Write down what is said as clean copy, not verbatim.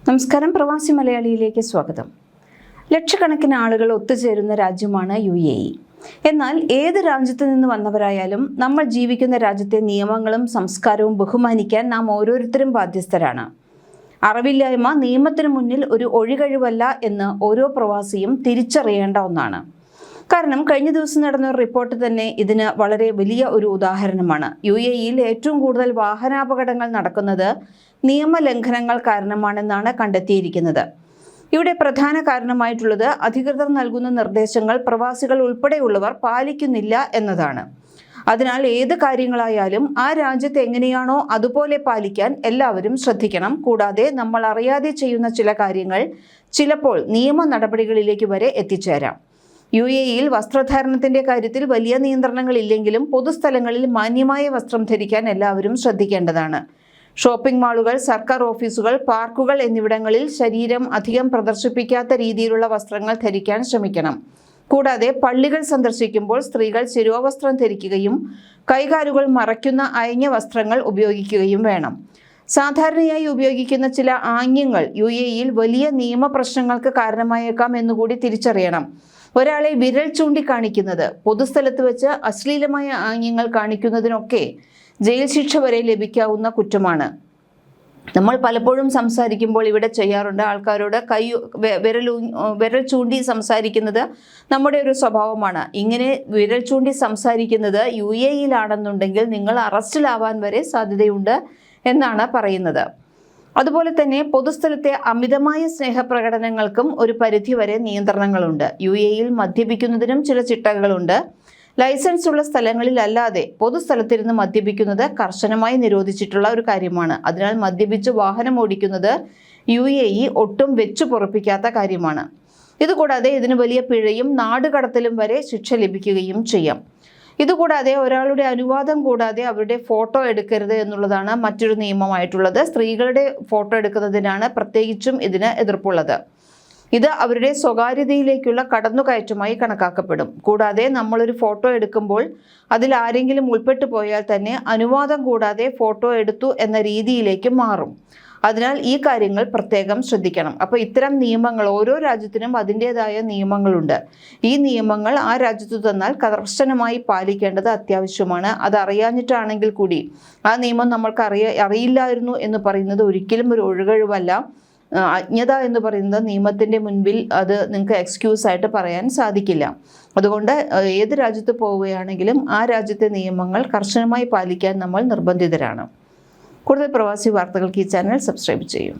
നമസ്കാരം, പ്രവാസി മലയാളിയിലേക്ക് സ്വാഗതം. ലക്ഷക്കണക്കിന് ആളുകൾ ഒത്തുചേരുന്ന രാജ്യമാണ് UAE. എന്നാൽ ഏത് രാജ്യത്ത് നിന്ന് വന്നവരായാലും നമ്മൾ ജീവിക്കുന്ന രാജ്യത്തെ നിയമങ്ങളും സംസ്കാരവും ബഹുമാനിക്കാൻ നാം ഓരോരുത്തരും ബാധ്യസ്ഥരാണ്. അറിവില്ലായ്മ നിയമത്തിന് മുന്നിൽ ഒരു ഒഴികഴിവല്ല എന്ന് ഓരോ പ്രവാസിയും തിരിച്ചറിയേണ്ട ഒന്നാണ്. കാരണം കഴിഞ്ഞ ദിവസം നടന്ന ഒരു റിപ്പോർട്ട് തന്നെ ഇതിന് വളരെ വലിയ ഒരു ഉദാഹരണമാണ്. UAEയിൽ ഏറ്റവും കൂടുതൽ വാഹനാപകടങ്ങൾ നടക്കുന്നത് നിയമലംഘനങ്ങൾ കാരണമാണെന്നാണ് കണ്ടെത്തിയിരിക്കുന്നത്. ഇവിടെ പ്രധാന കാരണമായിട്ടുള്ളത് അധികൃതർ നൽകുന്ന നിർദ്ദേശങ്ങൾ പ്രവാസികൾ ഉൾപ്പെടെയുള്ളവർ പാലിക്കുന്നില്ല എന്നതാണ്. അതിനാൽ ഏത് കാര്യങ്ങളായാലും ആ രാജ്യത്ത് എങ്ങനെയാണോ അതുപോലെ പാലിക്കാൻ എല്ലാവരും ശ്രദ്ധിക്കണം. കൂടാതെ നമ്മൾ അറിയാതെ ചെയ്യുന്ന ചില കാര്യങ്ങൾ ചിലപ്പോൾ നിയമ നടപടികളിലേക്ക് വരെ എത്തിച്ചേരാം. UAEയിൽ വസ്ത്രധാരണത്തിന്റെ കാര്യത്തിൽ വലിയ നിയന്ത്രണങ്ങൾ ഇല്ലെങ്കിലും പൊതുസ്ഥലങ്ങളിൽ മാന്യമായ വസ്ത്രം ധരിക്കാൻ എല്ലാവരും ശ്രദ്ധിക്കേണ്ടതാണ്. ഷോപ്പിംഗ് മാളുകൾ, സർക്കാർ ഓഫീസുകൾ, പാർക്കുകൾ എന്നിവിടങ്ങളിൽ ശരീരം അധികം പ്രദർശിപ്പിക്കാത്ത രീതിയിലുള്ള വസ്ത്രങ്ങൾ ധരിക്കാൻ ശ്രമിക്കണം. കൂടാതെ പള്ളികൾ സന്ദർശിക്കുമ്പോൾ സ്ത്രീകൾ ശിരോവസ്ത്രം ധരിക്കുകയും കൈകാലുകൾ മറയ്ക്കുന്ന അയഞ്ഞ വസ്ത്രങ്ങൾ ഉപയോഗിക്കുകയും വേണം. സാധാരണയായി ഉപയോഗിക്കുന്ന ചില ആംഗ്യങ്ങൾ UAEയിൽ വലിയ നിയമപ്രശ്നങ്ങൾക്ക് കാരണമായേക്കാം എന്നുകൂടി തിരിച്ചറിയണം. ഒരാളെ വിരൽ ചൂണ്ടിക്കാണിക്കുന്നത്, പൊതുസ്ഥലത്ത് വെച്ച് അശ്ലീലമായ ആംഗ്യങ്ങൾ കാണിക്കുന്നതിനൊക്കെ ജയിൽ ശിക്ഷ വരെ ലഭിക്കാവുന്ന കുറ്റമാണ്. നമ്മൾ പലപ്പോഴും സംസാരിക്കുമ്പോൾ ഇവിടെ ചെയ്യാറുണ്ട്, ആൾക്കാരോട് വിരൽ ചൂണ്ടി സംസാരിക്കുന്നത് നമ്മുടെ ഒരു സ്വഭാവമാണ്. ഇങ്ങനെ വിരൽ ചൂണ്ടി സംസാരിക്കുന്നത് UAEയിലാണെന്നുണ്ടെങ്കിൽ നിങ്ങൾ അറസ്റ്റിലാവാൻ വരെ സാധ്യതയുണ്ട് എന്നാണ് പറയുന്നത്. അതുപോലെ തന്നെ പൊതുസ്ഥലത്തെ അമിതമായ സ്നേഹപ്രകടനങ്ങൾക്കും ഒരു പരിധിവരെ നിയന്ത്രണങ്ങളുണ്ട്. UAEയിൽ മദ്യപിക്കുന്നതിനും ചില ചിട്ടകളുണ്ട്. ലൈസൻസ് ഉള്ള സ്ഥലങ്ങളിലല്ലാതെ പൊതുസ്ഥലത്തിരുന്ന് മദ്യപിക്കുന്നത് കർശനമായി നിരോധിച്ചിട്ടുള്ള ഒരു കാര്യമാണ്. അതിനാൽ മദ്യപിച്ച് വാഹനം ഓടിക്കുന്നത് UAE ഒട്ടും വെച്ചു പൊറുപ്പിക്കാത്ത കാര്യമാണ്. ഇതുകൂടാതെ ഇതിന് വലിയ പിഴയും നാടുകടത്തലും വരെ ശിക്ഷ ലഭിക്കുകയും ചെയ്യാം. ഇതുകൂടാതെ ഒരാളുടെ അനുവാദം കൂടാതെ അവരുടെ ഫോട്ടോ എടുക്കരുത് എന്നുള്ളതാണ് മറ്റൊരു നിയമമായിട്ടുള്ളത്. സ്ത്രീകളുടെ ഫോട്ടോ എടുക്കുന്നതിനാണ് പ്രത്യേകിച്ചും ഇതിന് എതിർപ്പുള്ളത്. ഇത് അവരുടെ സ്വകാര്യതയിലേക്കുള്ള കടന്നുകയറ്റമായി കണക്കാക്കപ്പെടും. കൂടാതെ നമ്മളൊരു ഫോട്ടോ എടുക്കുമ്പോൾ അതിൽ ആരെങ്കിലും ഉൾപ്പെട്ടു പോയാൽ തന്നെ അനുവാദം കൂടാതെ ഫോട്ടോ എടുത്തു എന്ന രീതിയിലേക്ക് മാറും. അതിനാൽ ഈ കാര്യങ്ങൾ പ്രത്യേകം ശ്രദ്ധിക്കണം. അപ്പോൾ ഇത്തരം നിയമങ്ങൾ ഓരോ രാജ്യത്തിനും അതിൻ്റെതായ നിയമങ്ങളുണ്ട്. ഈ നിയമങ്ങൾ ആ രാജ്യത്ത് തന്നാൽ കർശനമായി പാലിക്കേണ്ടത് അത്യാവശ്യമാണ്. അത് അറിയാഞ്ഞിട്ടാണെങ്കിൽ കൂടി ആ നിയമം നമ്മൾക്ക് അറിയില്ലായിരുന്നു എന്ന് പറയുന്നത് ഒരിക്കലും ഒരു ഒഴികഴിവല്ല. അജ്ഞത എന്ന് പറയുന്നത് നിയമത്തിൻ്റെ മുൻപിൽ അത് നിങ്ങൾക്ക് എക്സ്ക്യൂസ് ആയിട്ട് പറയാൻ സാധിക്കില്ല. അതുകൊണ്ട് ഏത് രാജ്യത്ത് പോവുകയാണെങ്കിലും ആ രാജ്യത്തെ നിയമങ്ങൾ കർശനമായി പാലിക്കാൻ നമ്മൾ നിർബന്ധിതരാണ്. കൂടുതൽ പ്രവാസി വാർത്തകൾക്ക് ഈ ചാനൽ സബ്സ്ക്രൈബ് ചെയ്യും.